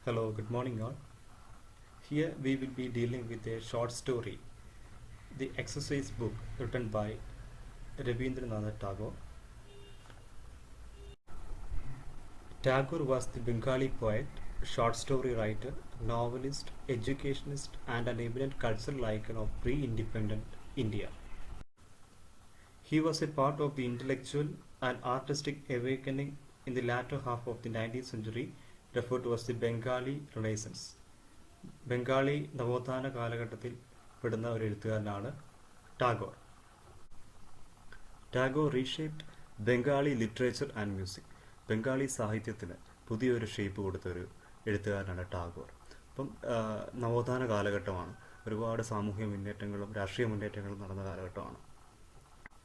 Hello, good morning all. Here we will be dealing with a short story, The Exercise Book, written by Rabindranath Tagore. Tagore was the Bengali poet, short story writer, novelist, educationist, and an eminent cultural icon of pre-independent India. He was a part of the intellectual and artistic awakening in the latter half of the 19th century, referred to as the Bengali Renaissance. Bengali നവോത്ഥാന കാലഘട്ടത്തിൽ പെടുന്ന ഒരു എഴുത്തുകാരനാണ് Tagore. Tagore reshaped Bengali literature and music. Bengali സാഹിത്യത്തിന് പുതിയൊരു shape കൊടുത്ത ഒരു എഴുത്തുകാരനാണ് ടാഗോർ. അപ്പം നവോത്ഥാന കാലഘട്ടമാണ്, ഒരുപാട് സാമൂഹ്യ മുന്നേറ്റങ്ങളും രാഷ്ട്രീയ മുന്നേറ്റങ്ങളും നടന്ന കാലഘട്ടമാണ്.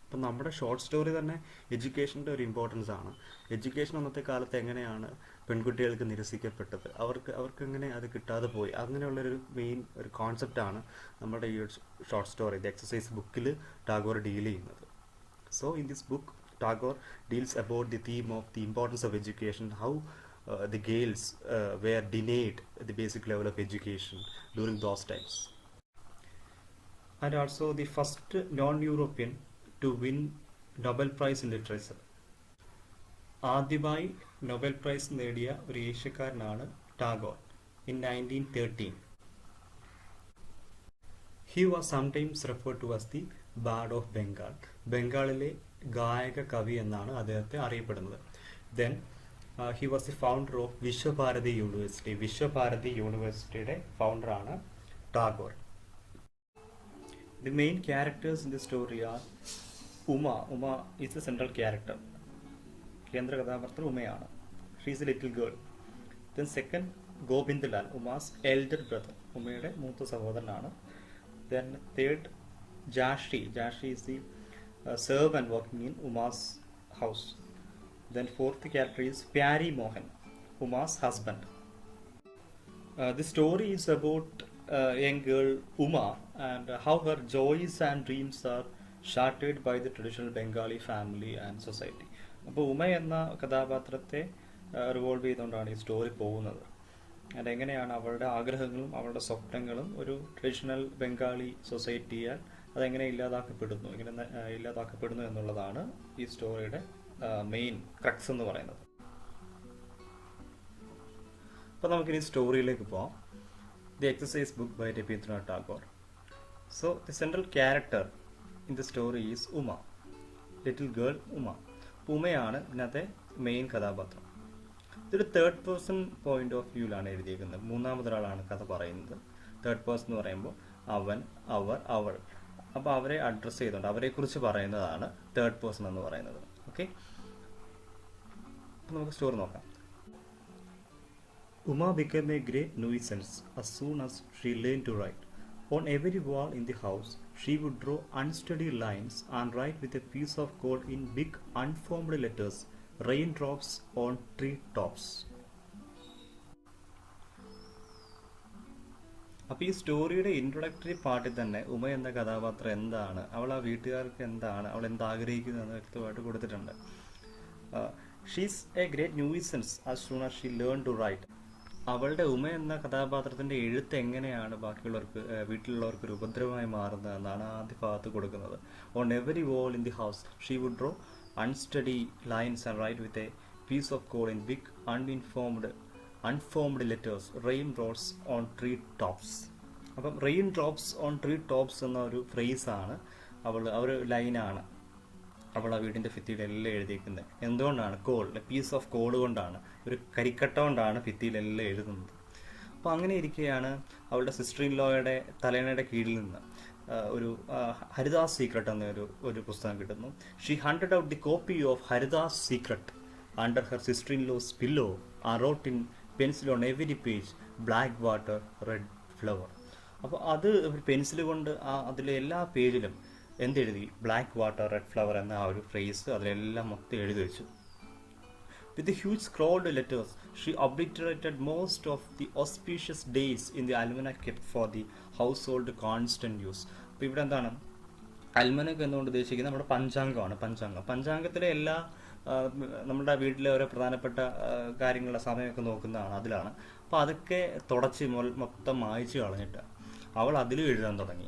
അപ്പം നമ്മുടെ ഷോർട്ട് സ്റ്റോറി തന്നെ എഡ്യൂക്കേഷൻ്റെ ഒരു ഇമ്പോർട്ടൻസ് ആണ്. എഡ്യൂക്കേഷൻ അന്നത്തെ കാലത്ത് എങ്ങനെയാണ് പെൺകുട്ടികൾക്ക് നിരസിക്കപ്പെട്ടത്, അവർക്ക് എങ്ങനെ അത് കിട്ടാതെ പോയി, അങ്ങനെയുള്ളൊരു മെയിൻ ഒരു കോൺസെപ്റ്റാണ് നമ്മുടെ ഈ ഷോർട്ട് സ്റ്റോറി ദി എക്സസൈസ് ബുക്കിൽ ടാഗോർ ഡീൽ ചെയ്യുന്നത്. So in this book Tagore deals about the theme of the importance of education, how the girls were denied the basic level of education during those times. And also the first non-European to win Nobel Prize in Literature. ആദ്യമായി Nobel prize നേടിയ ഒരു ഏഷ്യക്കാരനാണ് Tagore in 1913. He was sometimes referred to as the bard of Bengal. ബംഗാളിലെ ഗായക കവി എന്നാണ് അദ്ദേഹത്തെ അറിയപ്പെടുന്നത്. Then he was the founder of Visva Bharati university. Visva Bharati യൂണിവേഴ്സിറ്റിയുടെ ഫൗണ്ടറാണ് Tagore. The main characters in the story are Uma. Uma is the central character. കേന്ദ്ര കഥാപാത്രം ഉമയാണ്. She is a little girl. Then second Gobindlal, Uma's elder brother, ഉമയുടെ മൂത്ത സഹോദരനാണ്. Then third Jashi. Jashi is the servant working in Uma's house. Then fourth character is Pyari Mohan, Uma's husband. The story is about young girl Uma and how her joys and dreams are shattered by the traditional Bengali family and society. അപ്പോൾ ഉമ എന്ന കഥാപാത്രത്തെ revolve ചെയ്തുകൊണ്ടാണ് ഈ story പോകുന്നത്. And എങ്ങനെയാണ് അവളുടെ ആഗ്രഹങ്ങളും അവളുടെ സ്വപ്നങ്ങളും ഒരു ട്രഡീഷണൽ ബംഗാളി സൊസൈറ്റിയാൽ അതെങ്ങനെ ഇല്ലാതാക്കപ്പെടുന്നു എന്നുള്ളതാണ് ഈ സ്റ്റോറിയുടെ മെയിൻ ക്രക്സ് എന്ന് പറയുന്നത്. അപ്പോൾ നമുക്കിനി സ്റ്റോറിയിലേക്ക് പോകാം. The Exercise Book by Rabindranath Tagore. So the central character in the story is Uma, little girl Uma. ഉമയാണ് ഇതിനകത്തെ മെയിൻ കഥാപാത്രം. ഇതൊരു തേർഡ് പേഴ്സൺ പോയിന്റ് ഓഫ് വ്യൂവിലാണ് എഴുതിയിരിക്കുന്നത്. മൂന്നാമതൊരാളാണ് കഥ പറയുന്നത്. തേർഡ് പേഴ്സൺ എന്ന് പറയുമ്പോൾ അവൻ, അവർ, അവൾ. അപ്പോൾ അവരെ അഡ്രസ്സ് ചെയ്തുകൊണ്ട് അവരെക്കുറിച്ച് പറയുന്നതാണ് തേർഡ് പേഴ്സൺ എന്ന് പറയുന്നത്. ഓക്കെ, അപ്പോൾ നമുക്ക് സ്റ്റോറി നോക്കാം. Uma became a great nuisance as soon as she learned to write. On every wall in the house, she would draw unsteady lines and write with a piece of code in big unformed letters, raindrops on tree tops. അപ്പോൾ ഈ സ്റ്റോറിയുടെ introductory പാർട്ടിൽ തന്നെ ഉമ എന്ന കഥാപാത്രം എന്താണ്, അവൾ ആ വീട്ടുകാർക്ക് എന്താണ്, അവൾ എന്താഗ്രഹിക്കുന്നു എന്ന് വ്യക്തമായിട്ട് കൊടുത്തിട്ടുണ്ട്. She's a great nuisance as soon as she learn to write. അവളുടെ ഉമ എന്ന കഥാപാത്രത്തിന്റെ എഴുത്ത് എങ്ങനെയാണ് ബാക്കിയുള്ളവർക്ക് വീട്ടിലുള്ളവർക്ക് ഒരു ഉപദ്രവമായി മാറുന്നത് എന്നാണ് ആദ്യ ഭാഗത്ത് കൊടുക്കുന്നത്. On every wall in the house she would draw unsteady lines and write with a piece of code in big unformed letters, rain drops on tree tops. അപ്പം rain drops on tree tops എന്ന ഒരു ഫ്രേസാണ് ഒരു ലൈനാണ് അവൾ ആ വീടിൻ്റെ ഭിത്തിയിലെല്ലാം എഴുതിയിരിക്കുന്നത്. എന്തുകൊണ്ടാണ്? കോൾ, പീസ് ഓഫ് കോഡ് കൊണ്ടാണ്, ഒരു കരിക്കട്ട കൊണ്ടാണ് ഭിത്തിയിലെല്ലാം എഴുതുന്നത്. അപ്പോൾ അങ്ങനെ ഇരിക്കുകയാണ് അവളുടെ സിസ്റ്റർ ഇൻ ലോയുടെ തലേണയുടെ കീഴിൽ നിന്ന് ഒരു ഹരിദാസ് സീക്രട്ട് എന്ന ഒരു പുസ്തകം കിട്ടുന്നു. She hunted out the copy of Haridas secret under her sister in law's pillow and wrote in pencil on every page black water red flower. അപ്പോൾ അത് പെൻസിൽ കൊണ്ട് അതിലെ എല്ലാ പേജിലും എന്തെഴുതി? ബ്ലാക്ക് വാട്ടർ റെഡ് ഫ്ലവർ എന്ന ആ ഒരു ഫ്രേസ് അതിലെല്ലാം മൊത്തം എഴുതി വെച്ചു. With huge scrolled letters she obliterated most of the auspicious days in the almanac kept for the household constant use. അപ്പോൾ ഇവിടെ എന്താണ് അൽമനക് എന്നുകൊണ്ട് ഉദ്ദേശിക്കുന്നത്? നമ്മുടെ പഞ്ചാംഗമാണ്. പഞ്ചാംഗത്തിലെ എല്ലാ നമ്മുടെ വീട്ടിലെ ഓരോ പ്രധാനപ്പെട്ട കാര്യങ്ങളുടെ സമയമൊക്കെ നോക്കുന്നതാണ്, അതിലാണ്. അപ്പോൾ അതൊക്കെ തുടച്ച് മൊത്തം മായ്ച്ച് കളഞ്ഞിട്ട് അവൾ അതിലും എഴുതാൻ തുടങ്ങി.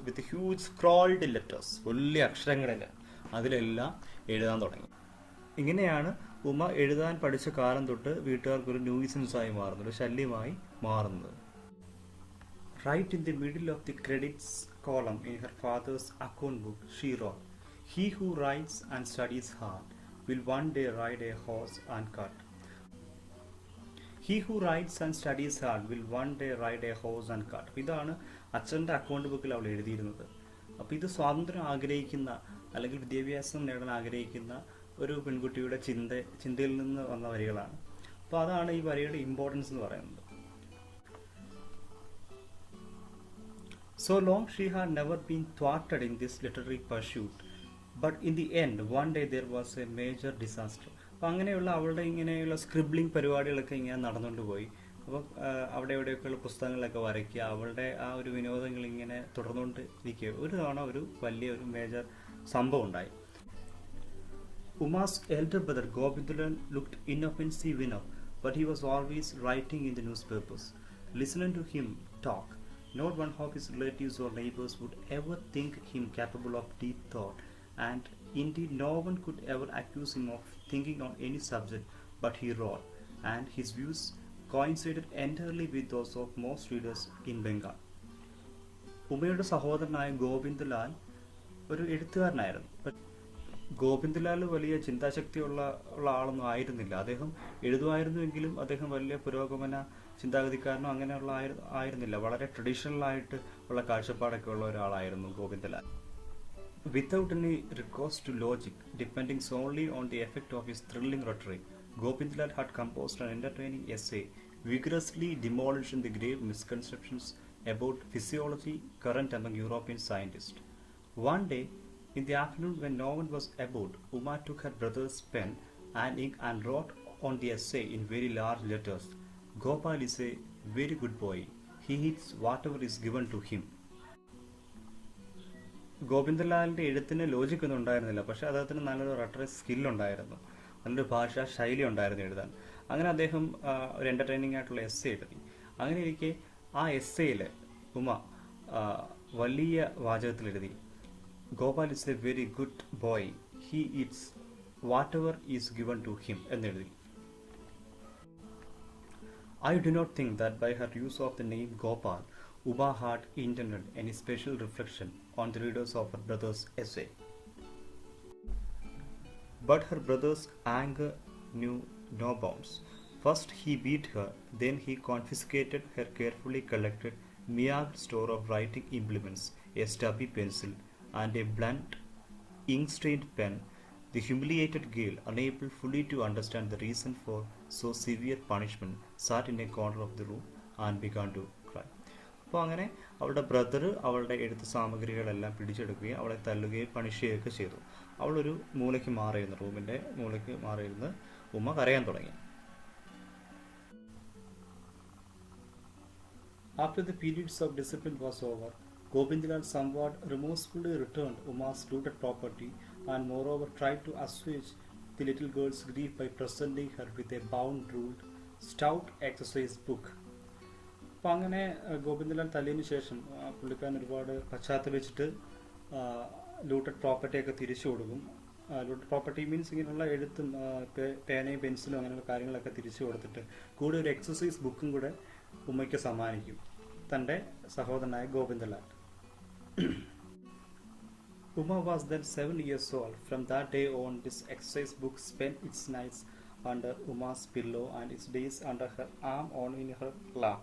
വിത്ത് ഹ്യൂജ് സ്ക്രോൾഡ് ലെറ്റേഴ്സ്, വലിയ അക്ഷരങ്ങളിൽ അതിലെല്ലാം എഴുതാൻ തുടങ്ങി. ഇങ്ങനെയാണ് ഉമ എഴുതാൻ പഠിച്ച കാലം തൊട്ട് വീട്ടുകാർക്കൊരു ന്യൂയിസൻസായി മാറുന്നത്, ഒരു ശല്യമായി മാറുന്നത്. Right in the middle of the credits column in her father's account book, she wrote, "He who writes and studies hard will one day ride a horse and cart." He who writes and studies hard will one day ride a horse and cart. അപ്പോൾ ഇതാണ് അച്ഛൻ്റെ account ബുക്കിൽ അവൾ എഴുതിയിരുന്നത്. അപ്പോൾ ഇത് സ്വാതന്ത്ര്യം ആഗ്രഹിക്കുന്ന അല്ലെങ്കിൽ വിദ്യാഭ്യാസം നേടാൻ ആഗ്രഹിക്കുന്ന ഒരു പെൺകുട്ടിയുടെ ചിന്തയിൽ നിന്ന് വന്ന വരികളാണ്. അപ്പോൾ അതാണ് ഈ വരിയുടെ ഇമ്പോർട്ടൻസ് എന്ന് പറയുന്നത്. So long she had never been thwarted in this literary pursuit, but in the end, one day there was a major disaster. അപ്പോൾ അങ്ങനെയുള്ള അവളുടെ ഇങ്ങനെയുള്ള സ്ക്രിബ്ലിംഗ് പരിപാടികളൊക്കെ ഇങ്ങനെ നടന്നുകൊണ്ട് പോയി. അപ്പോൾ അവിടെ എവിടെയൊക്കെയുള്ള പുസ്തകങ്ങളൊക്കെ വരയ്ക്കുക, അവളുടെ ആ ഒരു വിനോദങ്ങൾ ഇങ്ങനെ തുടർന്നുകൊണ്ട് ഇരിക്കുക. ഒരു തവണ ഒരു വലിയൊരു മേജർ സംഭവം ഉണ്ടായി. Uma's elder brother Gobindalan looked inoffensive enough, but he was always writing in the newspapers. Listening to him talk, not one of his relatives or neighbors would ever think him capable of deep thought, and indeed no one could ever accuse him of thinking on any subject but he wrote, and his views coincided entirely with those of most readers in Bengal. ഉമയുടെ സഹോദരനായ ഗോവിന്ദലാൽ ഒരു എഴുത്തുകാരനായിരുന്നു. ഗോവിന്ദലാൽ വലിയ ചിന്താശക്തിയുള്ള ആളൊന്നും ആയിരുന്നില്ല. അദ്ദേഹം എഴുതുമായിരുന്നുവെങ്കിലും അദ്ദേഹം വലിയ പുരോഗമന ചിന്താഗതിക്കാരനോ അങ്ങനെയുള്ള ആയിരുന്നില്ല. വളരെ ട്രഡീഷണൽ ആയിട്ട് ഉള്ള കാഴ്ചപ്പാടൊക്കെ ഉള്ള ഒരാളായിരുന്നു ഗോവിന്ദലാൽ. Without any recourse to logic, depending solely on the effect of his thrilling rhetoric, Gobindlal had composed an entertaining essay, vigorously demolishing the grave misconceptions about physiology current among European scientists. One day, in the afternoon when no one was about, Uma took her brother's pen and ink and wrote on the essay in very large letters, "Gopal is a very good boy. He eats whatever is given to him." ഗോവിന്ദലാലിൻ്റെ എഴുത്തിന് ലോജിക്കൊന്നും ഉണ്ടായിരുന്നില്ല, പക്ഷേ അദ്ദേഹത്തിന് നല്ലൊരു റട്ടറി സ്കില്ലുണ്ടായിരുന്നു, നല്ലൊരു ഭാഷാ ശൈലി ഉണ്ടായിരുന്നു എഴുതാൻ. അങ്ങനെ അദ്ദേഹം ഒരു എൻ്റർടൈനിങ് ആയിട്ടുള്ള എസ്സേ എഴുതി. അങ്ങനെ ഇരിക്കെ ആ എസ്സേയിൽ ഉമ വലിയ വാചകത്തിലെഴുതി, "Gopal is a very good boy. He eats whatever is given to him" എന്നെഴുതി. I do not think that by her use of the name Gopal, Uma had intended any special reflection on the readers of her brother's essay. But her brother's anger knew no bounds. First he beat her, then he confiscated her carefully collected meagre store of writing implements, a stubby pencil, and a blunt, ink-stained pen. The humiliated girl, unable fully to understand the reason for so severe punishment, sat in a corner of the room and began to cry. അപ്പോൾ അങ്ങനെ അവളുടെ brother അവളുടെ എഴുത്ത് സാമഗ്രികളെല്ലാം പിടിച്ചെടുക്കുകയും അവളെ തല്ലുകയും punish ചെയ്യുകയൊക്കെ ചെയ്തു. അവളൊരു മൂലയ്ക്ക് മാറിയിരുന്നു, റൂമിൻ്റെ മൂലയ്ക്ക് മാറിയിരുന്ന് ഉമ്മ കരയാൻ തുടങ്ങി. After the periods of discipline was over, Gobindlal somewhat remorsefully returned Uma's looted property and moreover tried to assuage the little girl's grief by presenting her with a bound-ruled, stout exercise book. അപ്പോൾ അങ്ങനെ ഗോവിന്ദലാൽ തല്ലിയതിനു ശേഷം പുള്ളിക്കാരൻ ഒരുപാട് പശ്ചാത്തലിച്ചിട്ട് looted പ്രോപ്പർട്ടിയൊക്കെ തിരിച്ചു കൊടുക്കും. Looted property means ഇങ്ങനെയുള്ള എഴുത്തും പേനയും പെൻസിലും അങ്ങനെയുള്ള കാര്യങ്ങളൊക്കെ തിരിച്ചു കൊടുത്തിട്ട് കൂടെ ഒരു എക്സസൈസ് ബുക്കും കൂടെ ഉമ്മയ്ക്ക് സമ്മാനിക്കും, തൻ്റെ സഹോദരനായ ഗോവിന്ദലാൽ. Uma was then 7 years old. From that day on, this exercise book spent its nights under Uma's pillow and its days under her arm or in her lap.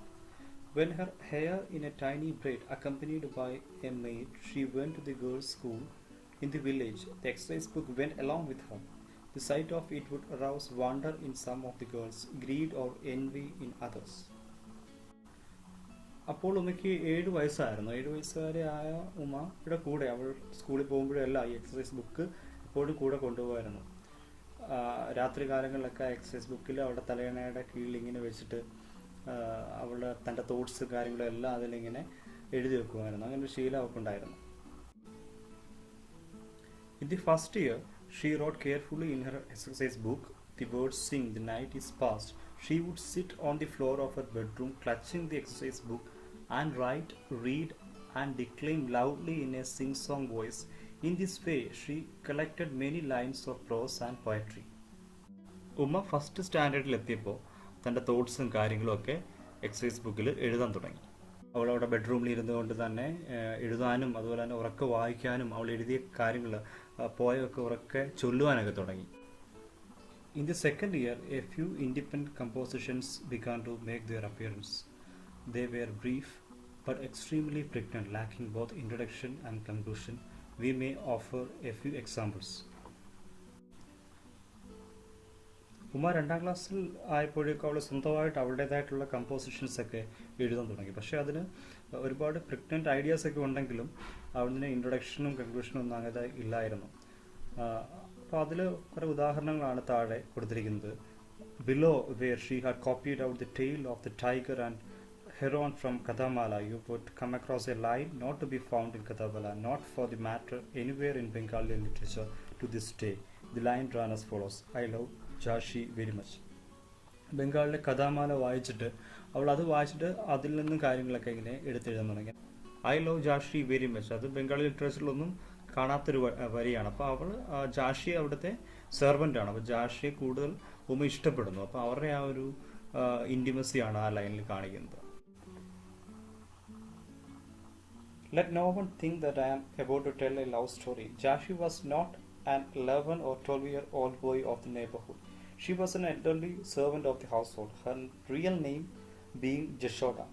When her hair in a tiny braid, accompanied by a maid, she went to the girls' school in the village, the exercise book went along with her. The sight of it would arouse wonder in some of the girls, greed or envy in others. അപ്പോൾ ഉമ്മയ്ക്ക് 7 വയസ്സായിരുന്നു. 7 വയസ്സുകാരിയായ ഉമ്മയുടെ കൂടെ അവൾ സ്കൂളിൽ പോകുമ്പോഴെല്ലാം ഈ exercise book എപ്പോഴും കൂടെ കൊണ്ടുപോകായിരുന്നു. രാത്രി കാലങ്ങളിലൊക്കെ എക്സസൈസ് ബുക്കിൽ അവളുടെ തലയണയുടെ കീഴിൽ ഇങ്ങനെ വെച്ചിട്ട് അവളുടെ തൻ്റെ തോട്ട്സ് കാര്യങ്ങളും എല്ലാം അതിലിങ്ങനെ എഴുതി വെക്കുമായിരുന്നു. അങ്ങനെ ഒരു ശീലം അവൾക്കുണ്ടായിരുന്നു. In the first year, she wrote carefully in her exercise book the words "Sing, the night is past" She would sit on the floor of her bedroom, clutching the exercise book, and write, read, and declaim loudly in a sing-song voice. In this way, she collected many lines of prose and poetry. ഉമ്മ first സ്റ്റാൻഡേർഡിലെത്തിയപ്പോൾ തൻ്റെ തോട്ട്സും കാര്യങ്ങളും ഒക്കെ exercise ബുക്കിൽ എഴുതാൻ തുടങ്ങി. അവൾ അവിടെ ബെഡ്റൂമിൽ ഇരുന്നു കൊണ്ട് തന്നെ എഴുതാനും അതുപോലെ തന്നെ ഉറക്കെ വായിക്കാനും അവൾ എഴുതിയ കാര്യങ്ങൾ പോയൊക്കെ ഉറക്കെ ചൊല്ലുവാനൊക്കെ തുടങ്ങി. In the second year, a few independent compositions began to make their appearance. They were brief but extremely pregnant, lacking both introduction and conclusion. We may offer a few examples. ഉമ്മ 2ാം ക്ലാസ്സിൽ ആയപ്പോഴേക്കും അവൾ സ്വന്തമായിട്ട് അവളുടേതായിട്ടുള്ള കമ്പോസിഷൻസ് ഒക്കെ എഴുതാൻ തുടങ്ങി. പക്ഷേ അതിന് ഒരുപാട് പ്രഗ്നൻറ്റ് ഐഡിയാസ് ഒക്കെ ഉണ്ടെങ്കിലും അവളിന് ഇൻട്രൊഡക്ഷനും കൺക്ലൂഷനും ഒന്നും അങ്ങനെ ഇല്ലായിരുന്നു. അപ്പോൾ അതിൽ കുറേ ഉദാഹരണങ്ങളാണ് താഴെ കൊടുത്തിരിക്കുന്നത്. Below where she had copied out the tale of the tiger and heron from Kathamala, you would come across a line not to be found in Kathabala, not for the matter anywhere in Bengali literature to this day. The line ran as follows: I love Jhashi very much. ബംഗാളിലെ കഥാമാല വായിച്ചിട്ട് അവൾ അത് വായിച്ചിട്ട് അതിൽ നിന്നും കാര്യങ്ങളൊക്കെ ഇങ്ങനെ എടുത്തെഴുതാൻ തുടങ്ങി. ഐ ലവ് ജാഷി വെരി മച്ച്, അത് ബംഗാളി ലിറ്ററേച്ചറിലൊന്നും കാണാത്തൊരു വരിയാണ്. അപ്പോൾ അവൾ ജാഷി അവിടുത്തെ സെർവൻ്റാണ്. അപ്പോൾ ജാഷിയെ കൂടുതൽ ഉമ്മ ഇഷ്ടപ്പെടുന്നു. അപ്പോൾ അവരുടെ ആ ഒരു ഇൻറ്റിമസിയാണ് ആ ലൈനിൽ കാണിക്കുന്നത്. Let no one think that I am about to tell a love story. Jhashi was not an 11 or 12-year-old boy of the neighborhood. She was an elderly servant of the household, her real name being Jashoda.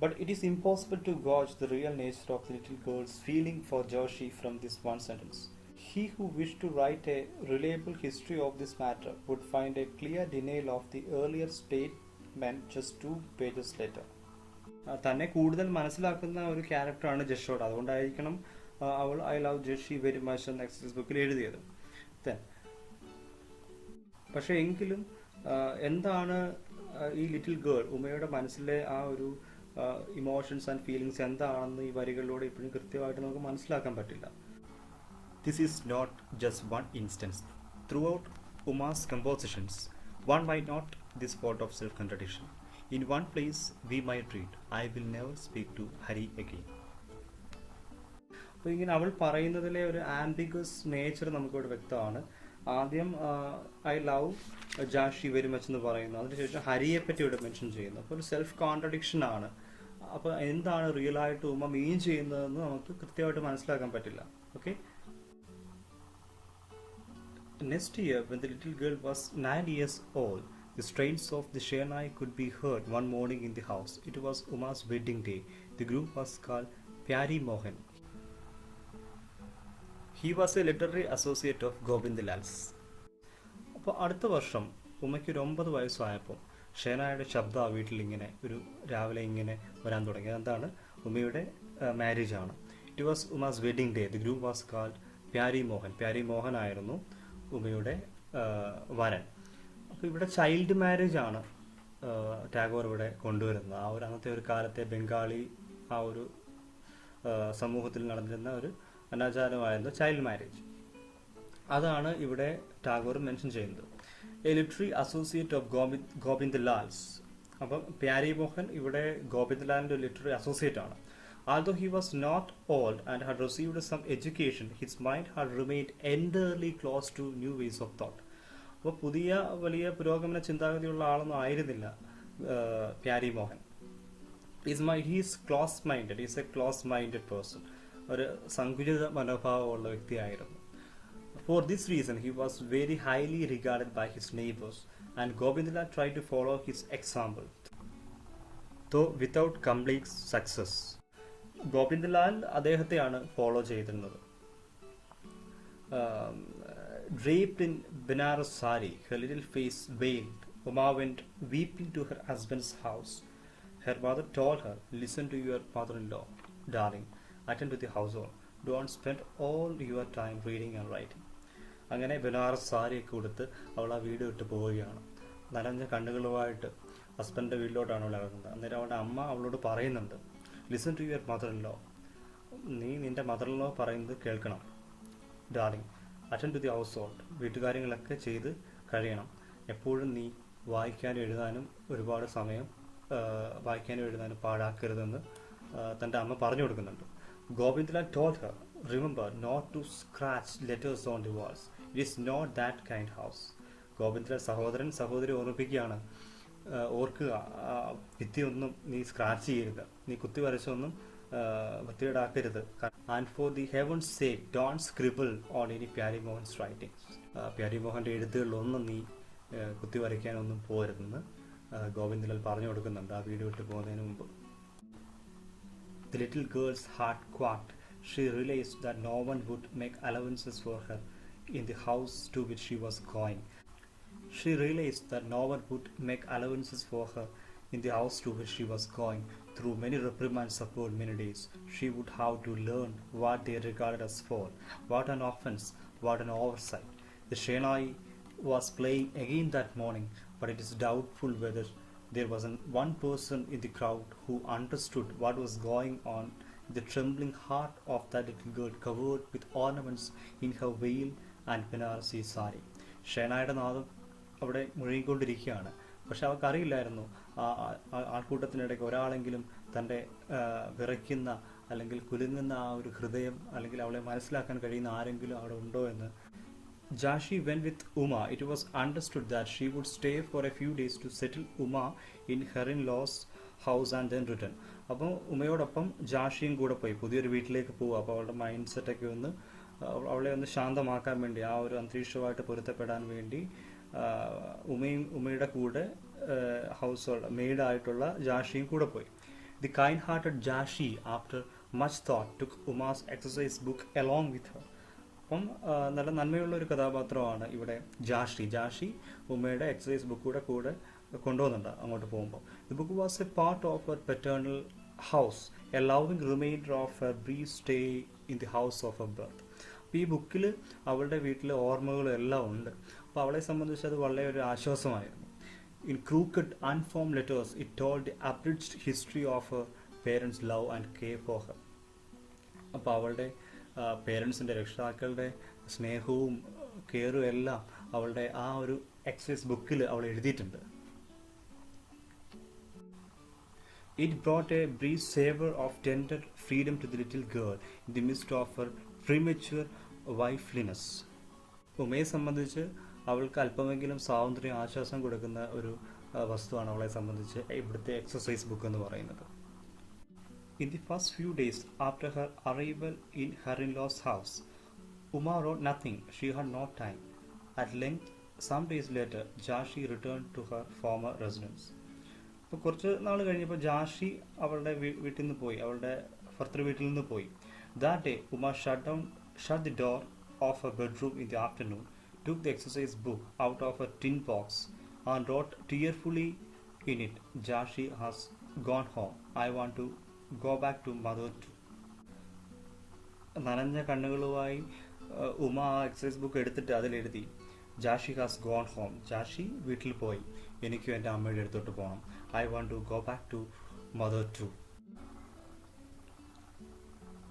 But it is impossible to gauge the real nature of the little girl's feeling for Jhashi from this one sentence. He who wished to write a reliable history of this matter would find a clear denial of the earlier statement just 2 pages later. തന്നെ കൂടുതൽ മനസ്സിലാക്കുന്ന ഒരു ക്യാരക്ടറാണ് ജഷോഡ. അതുകൊണ്ടായിരിക്കണം അവൾ I love Jashi very much എന്ന exercise ബുക്കിൽ എഴുതിയത്. പക്ഷെ എങ്കിലും എന്താണ് ഈ ലിറ്റിൽ ഗേൾ ഉമ്മയുടെ മനസ്സിലെ ആ ഒരു ഇമോഷൻസ് ആൻഡ് ഫീലിങ്സ് എന്താണെന്ന് ഈ വരികളിലൂടെ ഇപ്പോഴും കൃത്യമായിട്ട് നമുക്ക് മനസ്സിലാക്കാൻ പറ്റില്ല. This is not just one instance. Throughout Uma's compositions one might note this fault of self-contradiction. In one place we might read, I will never speak to Hari again. അപ്പോൾ ഇങ്ങനെ അവൾ പറയുന്നതിലെ ഒരു ആംബിഗസ് നേച്ചർ നമുക്കിവിടെ വ്യക്തമാണ്. ആദ്യം I love ജാഷി very much എന്ന് പറയുന്നു, അതിനുശേഷം ഹരിയെ പറ്റി ഇവിടെ മെൻഷൻ ചെയ്യുന്നു. അപ്പോൾ ഒരു സെൽഫ് കോൺട്രഡിക്ഷൻ ആണ്. അപ്പോൾ എന്താണ് റിയൽ ആയിട്ട് ഉമ്മ മീൻ ചെയ്യുന്നതെന്ന് നമുക്ക് കൃത്യമായിട്ട് മനസ്സിലാക്കാൻ പറ്റില്ല. Okay. Next year, when the little girl was 9 years old, the strains of the Shehnai could be heard one morning in the house. It was Uma's wedding day. The groom was called Pyari Mohan. He was a literary associate of Gobindalal's. അപ്പോൾ അടുത്ത വർഷം ഉമ്മയ്ക്ക് ഒരു 9 വയസ്സായപ്പോൾ ഷെഹനായുടെ ശബ്ദം ആ വീട്ടിൽ ഇങ്ങനെ ഒരു രാവിലെ ഇങ്ങനെ വരാൻ തുടങ്ങി. എന്താണ്? ഉമ്മയുടെ മാരേജ് ആണ്. It was Uma's wedding day. The groom was called Pyari Mohan. Pyari Mohan ആയിരുന്നു ഉമ്മയുടെ വരൻ. അപ്പോൾ ഇവിടെ ചൈൽഡ് മാരേജ് ആണ് ടാഗോർ ഇവിടെ കൊണ്ടുവരുന്നത്. ആ ഒരു അന്നത്തെ ഒരു കാലത്തെ ബംഗാളി ആ ഒരു സമൂഹത്തിൽ നടന്നിരുന്ന ഒരു അനാചാരമായിരുന്നു ചൈൽഡ് മാരേജ്. അതാണ് ഇവിടെ ടാഗോർ മെൻഷൻ ചെയ്യുന്നത്. A literary associate of Govind അപ്പം പ്യാരി മോഹൻ ഇവിടെ ഗോവിന്ദ്ലാലിൻ്റെ ലിറ്റററി അസോസിയേറ്റ് ആണ്. Although he was not old and had received some education, his mind had remained entirely closed to new ways of thought. അപ്പോൾ പുതിയ വലിയ പുരോഗമന ചിന്താഗതിയുള്ള ആളൊന്നും ആയിരുന്നില്ല Pyari Mohan. He's close minded. Is a close minded person. ഒരു സങ്കുചിത മനോഭാവമുള്ള വ്യക്തിയായിരുന്നു. For this reason, he was very highly regarded by his neighbors, and Govindlal tried to follow his example, though without complete success. Gobindlal അദ്ദേഹത്തെയാണ് ഫോളോ ചെയ്തിരുന്നത്. Draped in Benares sari, her little face veiled, Uma went weeping to her husband's house. Her mother told her, listen to your mother-in-law, darling, attend to the household, don't spend all your time reading and writing. അങ്ങനെ ബനാറസ് സാരിയൊക്കെ കൊടുത്ത് അവൾ ആ വീട് വിട്ട് പോവുകയാണ്. നനഞ്ഞ കണ്ണുകളുമായിട്ട് ഹസ്ബൻഡിൻ്റെ വീട്ടിലോട്ടാണ് അവൾ ഇറങ്ങുന്നത്. അന്നേരം അവളുടെ അമ്മ അവളോട് പറയുന്നുണ്ട്, ലിസൺ ടു യുവർ മദർ-ഇൻ-ലോ, നീ നിൻ്റെ മദർ-ഇൻ-ലോ പറയുന്നത് കേൾക്കണം. Darling, attend to the household, വീട്ടുകാര്യങ്ങളൊക്കെ ചെയ്ത് കഴിയണം. എപ്പോഴും നീ വായിക്കാനും എഴുതാനും ഒരുപാട് സമയം വായിക്കാനും എഴുതാനും പാഴാക്കരുതെന്ന് തൻ്റെ അമ്മ പറഞ്ഞു കൊടുക്കുന്നുണ്ട്. Govindlal told her, "Remember not to scratch letters on the walls. It is not that kind house." ഗോവിന്ദലാൽ സഹോദരി ഓർമ്മിപ്പിക്കുകയാണ്, ഓർക്കുക, ഭിത്തിയൊന്നും നീ സ്ക്രാച്ച് ചെയ്യരുത്, നീ കുത്തി വരച്ചൊന്നും വൃത്തികേടാക്കരുത്. And for the heaven's sake don't scribble on any Pyari Mohan's writings. Pyari മോഹൻ്റെ എഴുത്തുകളിലൊന്നും നീ കുത്തി വരയ്ക്കാനൊന്നും പോരുതെന്ന് ഗോവിന്ദലാൽ പറഞ്ഞു കൊടുക്കുന്നുണ്ട് ആ വീഡിയോ ഇട്ട് പോകുന്നതിന് മുമ്പ്. The little girl's heart quaked. She realized that no one would make allowances for her in the house to which she was going. She realized that no one would make allowances for her in the house to which she was going. Through many reprimands upon many days, she would have to learn what they regarded as fault. What an offense, what an oversight. The Shehnai was playing again that morning, but it is doubtful whether there wasn't one person in the crowd who understood what was going on in the trembling heart of that little girl covered with ornaments in her veil and Banarasi sari. ഷേനായുടെ നാദം അവിടെ മുഴുകിക്കൊണ്ടിരിക്കുകയാണ്. പക്ഷെ അവർക്കറിയില്ലായിരുന്നു ആൾക്കൂട്ടത്തിനിടയ്ക്ക് ഒരാളെങ്കിലും തൻ്റെ വിറയ്ക്കുന്ന അല്ലെങ്കിൽ കുലുങ്ങുന്ന ആ ഒരു ഹൃദയം അല്ലെങ്കിൽ അവളെ മനസ്സിലാക്കാൻ കഴിയുന്ന ആരെങ്കിലും അവിടെ ഉണ്ടോ എന്ന്. Jashi went with Uma. It was understood that she would stay for a few days to settle Uma in her in-laws house and then return. അപ്പോൾ ഉമയോടൊപ്പം ജാഷിയും കൂടെ പോയി പുതിയൊരു വീട്ടിലേക്ക് പോകും. അപ്പോൾ അവളുടെ മൈൻഡ് സെറ്റൊക്കെ ഒന്ന് അവളെ ഒന്ന് ശാന്തമാക്കാൻ വേണ്ടി, ആ ഒരു അന്തരീക്ഷമായിട്ട് പൊരുത്തപ്പെടാൻ വേണ്ടി ഉമയുടെ കൂടെ ഹൗസ് ഹോൾഡ് മെയ്ഡായിട്ടുള്ള ജാഷിയും കൂടെ പോയി. The kind hearted Jashi after much thought took Uma's exercise book along with her. അപ്പം നല്ല നന്മയുള്ള ഒരു കഥാപാത്രമാണ് ഇവിടെ ജാഷി ഉമ്മയുടെ എക്സസൈസ് ബുക്ക് കൂടെ കൊണ്ടുപോകുന്നുണ്ട് അങ്ങോട്ട് പോകുമ്പോൾ. The book was A part of her paternal house, allowing remainder of her brief stay in the house of her birth. അപ്പോൾ ഈ ബുക്കിൽ അവളുടെ വീട്ടിലെ ഓർമ്മകളും എല്ലാം ഉണ്ട്. അപ്പോൾ അവളെ സംബന്ധിച്ച് അത് വളരെ ഒരു ആശ്വാസമായിരുന്നു. In crooked, unformed letters, it told the abridged history of her parents' love and care for her. അപ്പോൾ അവളുടെ പേരൻസിൻ്റെ, രക്ഷിതാക്കളുടെ സ്നേഹവും കെയറും എല്ലാം അവളുടെ ആ ഒരു എക്സസൈസ് ബുക്കിൽ അവൾ എഴുതിയിട്ടുണ്ട്. It brought a brief savor of tender freedom to the little girl in the midst of her premature wifeliness. ഉമയെ സംബന്ധിച്ച് അവൾക്ക് അല്പമെങ്കിലും സ്വാതന്ത്ര്യം, ആശ്വാസം കൊടുക്കുന്ന ഒരു വസ്തുവാണ് അവളെ സംബന്ധിച്ച് ഇവിടുത്തെ എക്സസൈസ് ബുക്ക് എന്ന് പറയുന്നത്. In the first few days after her arrival in her in-laws' house, Uma wrote nothing. She had no time. At length, some days later, Jashi returned to her former residence. അപ്പോൾ കുറച്ച് നാൾ കഴിഞ്ഞപ്പോൾ ജാഷി അവളുടെ വീട്ടിൽ നിന്ന് പോയി, അവളുടെ ഭർത്തൃ വീട്ടിൽ നിന്ന് പോയി. That day, Uma shut the door of her bedroom in the afternoon, took the exercise book out of her tin box and wrote tearfully in it, "Jashi has gone home. I want to go back to mother too." നനഞ്ഞ കണ്ണുകളുമായി ഉമ ആ exercise book എടുത്തിട്ട് അതിലെഴുതി, "ജാഷി has gone home." ജാഷി വീട്ടിൽ പോയി, എനിക്കും എൻ്റെ അമ്മയുടെ അടുത്തോട്ട് പോകണം. I want to go back to mother too.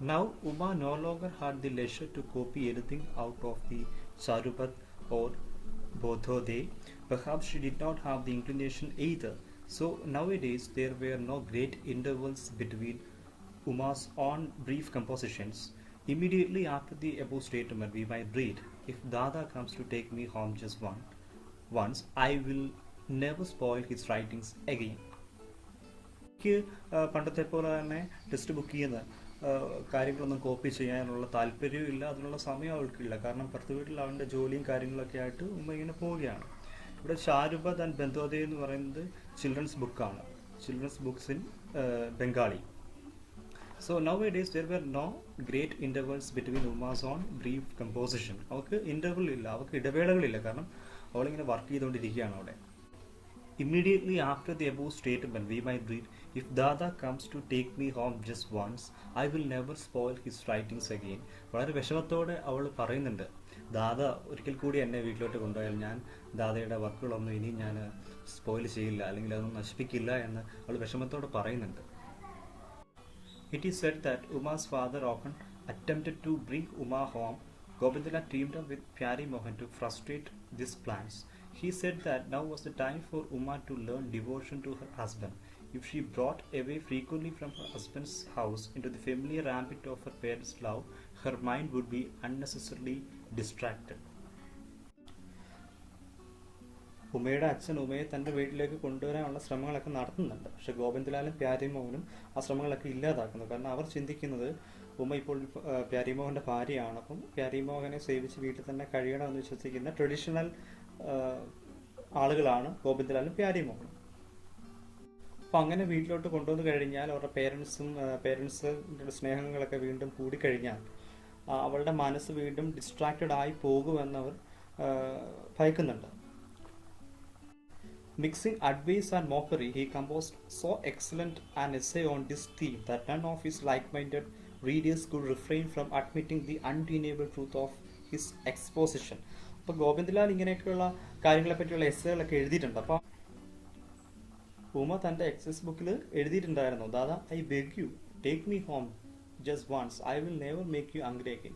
Now Uma no longer had the leisure to copy anything out of the Charupad or Bodhodaya. Perhaps she did not have the inclination either. So nowadays there were no great intervals between Uma's own brief compositions. Immediately after the above statement we might read, "If Dada comes to take me home just once, I will never spoil his writings again." പണ്ടത്തെ പോലെ തന്നെ text book ചെയ്യുന്ന കാര്യങ്ങളൊന്നും copy ചെയ്യാനുള്ള താല്പര്യവും ഇല്ല, അതിനുള്ള സമയം അവൾക്കില്ല. കാരണം പുറത്ത് വീട്ടിൽ അവൻ്റെ ജോലിയും കാര്യങ്ങളൊക്കെ ആയിട്ട് ഉമ്മ ഇങ്ങനെ പോവുകയാണ്. ഇവിടെ ചാരുപത് ആൻഡ് ബന്ധോദയ എന്ന് പറയുന്നത് ചിൽഡ്രൻസ് ബുക്കാണ്, children's books in Bengali. So nowadays there were no great intervals between Uma's own brief composition. അവൾക്ക് ഇൻ്റർവൽ ഇല്ല, അവൾക്ക് ഇടവേളകളില്ല, കാരണം അവളിങ്ങനെ വർക്ക് ചെയ്തുകൊണ്ടിരിക്കുകയാണ് അവിടെ. Immediately after the above statement we might read, "If Dada comes to take me home just once, I will never spoil his writings again." വളരെ വിഷമത്തോടെ അവൾ പറയുന്നുണ്ട്, ദാദ ഒരിക്കൽ കൂടി എന്നെ വീട്ടിലോട്ട് കൊണ്ടുപോയാൽ ഞാൻ ദാദയുടെ വർക്കുകളൊന്നും ഇനി ഞാൻ സ്പോയിൽ ചെയ്യില്ല, അല്ലെങ്കിൽ അതൊന്നും നശിപ്പിക്കില്ല എന്ന് അവൾ വിഷമത്തോടെ പറയുന്നുണ്ട്. It is said that Uma's father often attempted to bring Uma home. Govindlal teamed up with Pyari Mohan to frustrate these plans. He said that now was the time for Uma to learn devotion to her husband. If she brought away frequently from her husband's house into the familiar ambit of her parents' love, her mind would be unnecessarily distracted. ഉമയുടെ അച്ഛൻ ഉമയെ തൻ്റെ വീട്ടിലേക്ക് കൊണ്ടുവരാനുള്ള ശ്രമങ്ങളൊക്കെ നടത്തുന്നുണ്ട്. പക്ഷെ ഗോവിന്ദലാലും പ്യാരിമോഹനും ആ ശ്രമങ്ങളൊക്കെ ഇല്ലാതാക്കുന്നു. കാരണം അവർ ചിന്തിക്കുന്നത് ഉമ ഇപ്പോൾ പ്യാരിമോഹൻ്റെ ഭാര്യയാണ്, അപ്പം പ്യാരിമോഹനെ സേവിച്ച് വീട്ടിൽ തന്നെ കഴിയണമെന്ന് വിശ്വസിക്കുന്ന ട്രഡീഷണൽ ആളുകളാണ് ഗോവിന്ദലാലും പ്യാരിമോഹനും. അപ്പം അങ്ങനെ വീട്ടിലോട്ട് കൊണ്ടുവന്ന് കഴിഞ്ഞാൽ അവരുടെ പേരൻസിൻ്റെ സ്നേഹങ്ങളൊക്കെ വീണ്ടും കൂടിക്കഴിഞ്ഞാൽ അവളുടെ മനസ്സ് വീണ്ടും ഡിസ്ട്രാക്റ്റഡ് ആയി പോകുമെന്നവർ ഭയക്കുന്നുണ്ട്. Mixing advice and mockery, he composed so excellent an essay on this theme that none of his like-minded readers could refrain from admitting the undeniable truth of his exposition. അപ്പോൾ ഗോവിന്ദലാൽ ഇങ്ങനെയൊക്കെയുള്ള കാര്യങ്ങളെ പറ്റിയുള്ള എസ്സേകളൊക്കെ എഴുതിയിട്ടുണ്ട്. അപ്പോൾ ഉമ തൻ്റെ എക്സസ് ബുക്കിൽ എഴുതിയിട്ടുണ്ടായിരുന്നു, dada I beg you take me home just once, I will never make you angry again.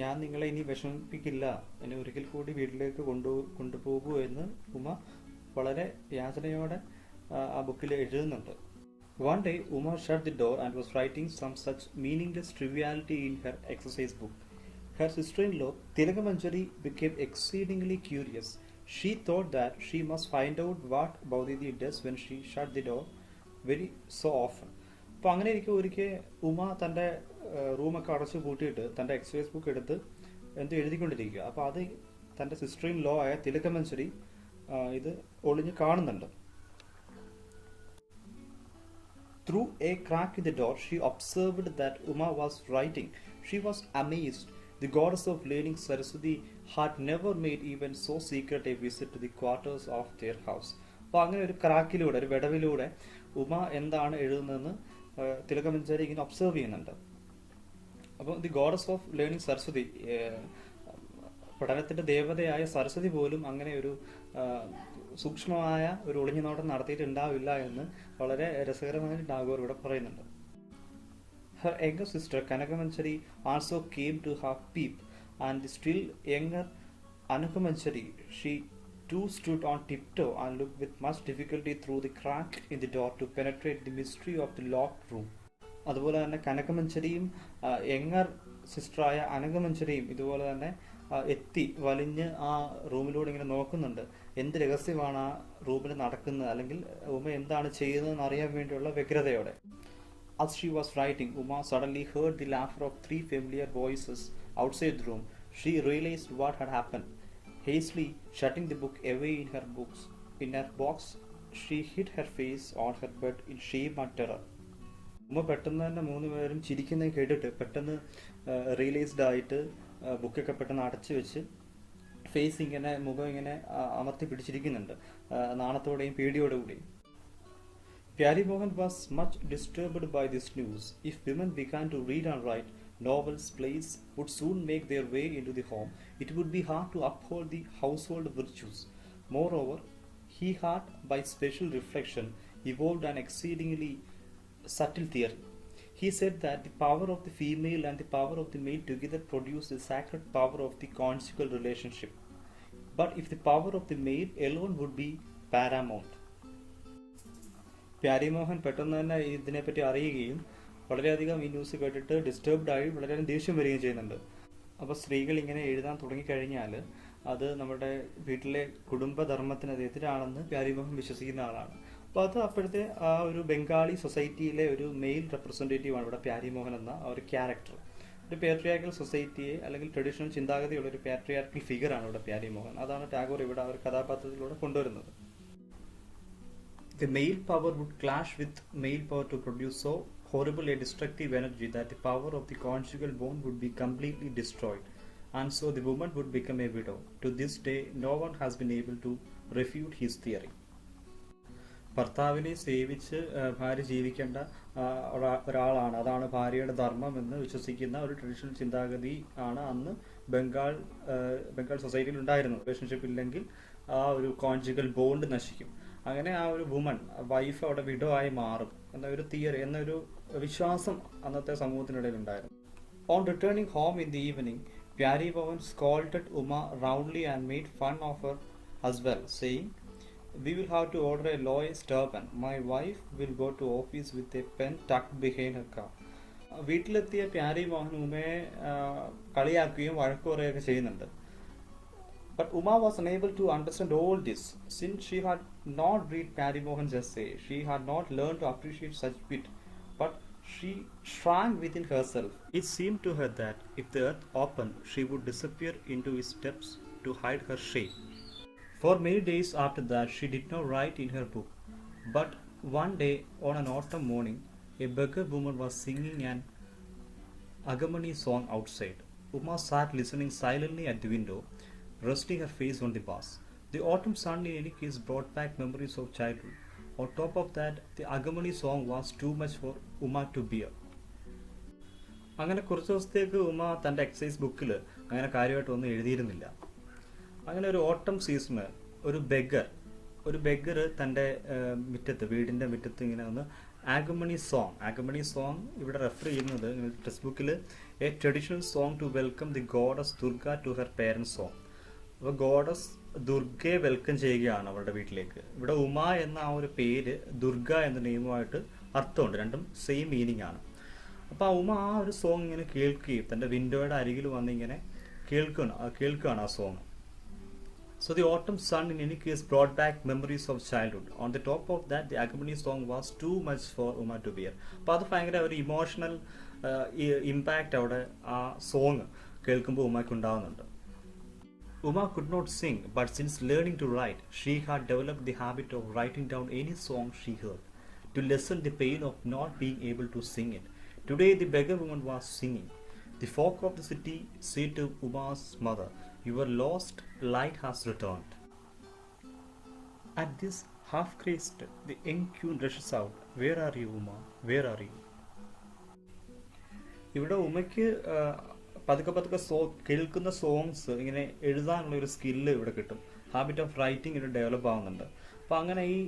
ഞാൻ നിങ്ങളെ ഇനി വിഷമിപ്പിക്കില്ല, എന്നെ ഒരിക്കൽ കൂടി വീട്ടിലേക്ക് കൊണ്ടുപോകൂ എന്ന് ഉമ വളരെ യാചനയോടെ ആ ബുക്കിൽ എഴുതുന്നുണ്ട്. One day, Uma shut the door and was writing some such meaningless triviality in her exercise book. Her sister-in-law, Tilagamanjari, became exceedingly curious. She thought that she must find out what Baudidi does when she shut the door very so often. അപ്പോൾ അങ്ങനെ ഒരിക്കൽ ഉമ തൻ്റെ റൂമൊക്കെ അടച്ചു പൂട്ടിയിട്ട് തൻ്റെ exercise book എടുത്ത് എന്തോ എഴുതിക്കൊണ്ടിരിക്കുക. അപ്പോൾ അത് തൻ്റെ സിസ്റ്റർ ഇൻ ലോ ആയ തിലകമഞ്ചരി ഇത് ഒളിഞ്ഞ് കാണുന്നുണ്ട്. Through a crack in the door, she observed that Uma was writing. She was amazed. The goddess of learning, Saraswati, had never made even so secret a visit to the quarters of their house. അപ്പോൾ അങ്ങനെ ഒരു ക്രാക്കിലൂടെ, ഒരു വിടവിലൂടെ ഉമ എന്താണ് എഴുതുന്നതെന്ന് തിലകമഞ്ചാരി ഇങ്ങനെ observe ചെയ്യുന്നുണ്ട്. അപ്പോൾ the goddess of learning Saraswati, പഠനത്തിൻ്റെ ദേവതയായ സരസ്വതി പോലും അങ്ങനെ ഒരു സൂക്ഷ്മമായ ഒരു ഒളിഞ്ഞുനോട്ടം നടത്തിയിട്ടുണ്ടാവില്ല എന്ന് വളരെ രസകരമായി ടാഗോർ ഇവിടെ പറയുന്നുണ്ട്. Her younger sister Kanakamanchari also came to have peep, and the still younger Anukamanchari, she too stood on tiptoe and looked with much difficulty through the crack in the door to penetrate the mystery of the locked room. അതുപോലെ തന്നെ കനകമഞ്ചരിയും younger സിസ്റ്ററായ അനകമഞ്ചരിയും ഇതുപോലെ തന്നെ എത്തി വലിഞ്ഞ് ആ റൂമിലൂടെ ഇങ്ങനെ നോക്കുന്നുണ്ട്, എന്ത് രഹസ്യമാണ് ആ റൂമിൽ നടക്കുന്നത്, അല്ലെങ്കിൽ ഉമ എന്താണ് ചെയ്യുന്നതെന്ന് അറിയാൻ വേണ്ടിയുള്ള വ്യഗ്രതയോടെ. As she was writing, Uma suddenly heard the laughter of 3 familiar voices outside the room. She realized what had happened. Hastily shutting the book away in her box, she hid her face on her bed in shame and terror. ഉമ്മ പെട്ടെന്ന് തന്നെ 3 പേരും ചിരിക്കുന്നത് കേട്ടിട്ട് പെട്ടെന്ന് realised ആയിട്ട് ബുക്കൊക്കെ പെട്ടെന്ന് അടച്ചു വെച്ച് ഫേസ് ഇങ്ങനെ മുഖം ഇങ്ങനെ അമർത്തി പിടിച്ചിരിക്കുന്നുണ്ട്, നാണത്തോടെയും പേടിയോടെ കൂടി. Pyarimohan was much disturbed by this news. If women began to read and write, novels, plays would soon make their way into the home. It would be hard to uphold the household virtues. Moreover, he had, by special reflection, evolved an exceedingly subtle theory. He said that the power of the female and the power of the male together produce the sacred power of the conjugal relationship. But if the power of the male alone would be paramount. പ്യാരിമോഹൻ പെട്ടെന്ന് തന്നെ ഇതിനെപ്പറ്റി അറിയുകയും വളരെയധികം ഈ news കേട്ടിട്ട് disturbed ആയി വളരെയധികം ദേഷ്യം വരികയും ചെയ്യുന്നുണ്ട്. അപ്പോൾ സ്ത്രീകൾ ഇങ്ങനെ എഴുതാൻ തുടങ്ങിക്കഴിഞ്ഞാൽ അത് നമ്മുടെ വീട്ടിലെ കുടുംബധർമ്മത്തിനെതിരാണെന്ന് പ്യാരിമോഹൻ വിശ്വസിക്കുന്ന ആളാണ്. അപ്പോൾ അത് അപ്പോഴത്തെ ആ ഒരു ബംഗാളി സൊസൈറ്റിയിലെ ഒരു മെയിൽ റെപ്രസെൻറ്റേറ്റീവാണ് ഇവിടെ പ്യാരിമോഹൻ എന്ന ഒരു ക്യാരക്ടർ. ഒരു പാട്രിയാർക്കൽ സൊസൈറ്റിയെ അല്ലെങ്കിൽ ട്രഡീഷണൽ ചിന്താഗതിയുള്ള ഒരു പാട്രിയാർക്കൽ ഫിഗറാണ് ഇവിടെ പ്യാരിമോഹൻ. അതാണ് ടാഗോർ ഇവിടെ ആ ഒരു കഥാപാത്രത്തിലൂടെ കൊണ്ടുവരുന്നത്. The male power would clash with male power to produce so horrible a destructive energy that the power of the conjugal bond would be completely destroyed, and so the woman would become a widow. To this day, no one has been able to refute his theory. ഭർത്താവിനെ സേവിച്ച് ഭാര്യ ജീവിക്കേണ്ട ഒരാളാണ്, അതാണ് ഭാര്യയുടെ ധർമ്മം എന്ന് വിശ്വസിക്കുന്ന ഒരു ട്രഡീഷണൽ ചിന്താഗതി ആണ് അന്ന് ബംഗാൾ സൊസൈറ്റിയിൽ ഉണ്ടായിരുന്നത്. റിലേഷൻഷിപ്പ് ഇല്ലെങ്കിൽ ആ ഒരു കോൺജുഗൽ ബോണ്ട് നശിക്കും, അങ്ങനെ ആ ഒരു വുമൺ വൈഫ് അവിടെ വിഡോ ആയി മാറും എന്നൊരു തിയറി, എന്നൊരു വിശ്വാസം അന്നത്തെ സമൂഹത്തിനിടയിൽ ഉണ്ടായിരുന്നു. On returning home in the evening, Pyarimohan scolded Uma roundly and made fun of her as well, saying, "We will have to order a lawyer's turban. My wife will go to office with a pen tucked behind her car." വീട്ടിലെത്തിയ പ്യാരി മോഹൻ ഉമയെ കളിയാക്കുകയും വഴക്കു പറയുകയൊക്കെ ചെയ്യുന്നുണ്ട്. But Uma was unable to understand all this. Since she had not read Pyari Mohan's essay, she had not learned to appreciate such wit, but she shrank within herself. It seemed to her that if the earth opened, she would disappear into its depths to hide her shame. For many days after that, she did not write in her book. But one day, on an autumn morning, a beggar woman was singing an Agamani song outside. Uma sat listening silently at the window, resting her face on the bars. The autumn sun in any case brought back memories of childhood. On top of that, the Agamani song was too much for Uma to bear. അങ്ങനെ കുറച്ച് ദിവസത്തേക്ക് ഉമ തൻ്റെ exercise ബുക്കിൽ അങ്ങനെ കാര്യമായിട്ടൊന്നും എഴുതിയിരുന്നില്ല. അങ്ങനെ ഒരു ഓട്ടം സീസണ് ഒരു ബെഗർ തൻ്റെ വീടിൻ്റെ മുറ്റത്ത് ഇങ്ങനെ ഒന്ന് ആഗമണി സോങ് ഇവിടെ റെഫർ ചെയ്യുന്നത് ടെക്സ്റ്റ് ബുക്കിൽ a traditional song to welcome the goddess Durga to her parents song. അപ്പോൾ ഗോഡസ് ദുർഗയെ വെൽക്കം ചെയ്യുകയാണ് അവരുടെ വീട്ടിലേക്ക്. ഇവിടെ ഉമ എന്ന ആ ഒരു പേര് ദുർഗ എന്ന നെയിമുമായിട്ട് അർത്ഥമുണ്ട്, രണ്ടും സെയിം മീനിങ് ആണ്. അപ്പോൾ ആ ഉമ ആ ഒരു സോങ് ഇങ്ങനെ കേൾക്കുകയും തൻ്റെ വിൻഡോയുടെ അരികിൽ വന്ന് ഇങ്ങനെ കേൾക്കുകയാണ് ആ song. So the autumn sun in any case brought back memories of childhood. On the top of that, the Agamani song was too much for Uma to bear. അപ്പോൾ അത് ഭയങ്കര ഒരു ഇമോഷണൽ ഇമ്പാക്റ്റ് അവിടെ ആ സോങ് കേൾക്കുമ്പോൾ ഉമ്മയ്ക്ക് ഉണ്ടാകുന്നുണ്ട്. Uma could not sing, but since learning to write, she had developed the habit of writing down any song she heard, to lessen the pain of not being able to sing it. Today the beggar woman was singing. The folk of the city said to Uma's mother, "Your lost light has returned." At this half-crazed, the young queen rushes out. "Where are you, Uma? Where are you?" ഇവിടെ ഉമയ്ക്ക് പതുക്കെ കേൾക്കുന്ന songs ഇങ്ങനെ എഴുതാനുള്ള ഒരു skill ഇവിടെ കിട്ടും. Habit of writing ഇവിടെ develop ആവുന്നുണ്ട്. അപ്പോൾ അങ്ങനെ ഈ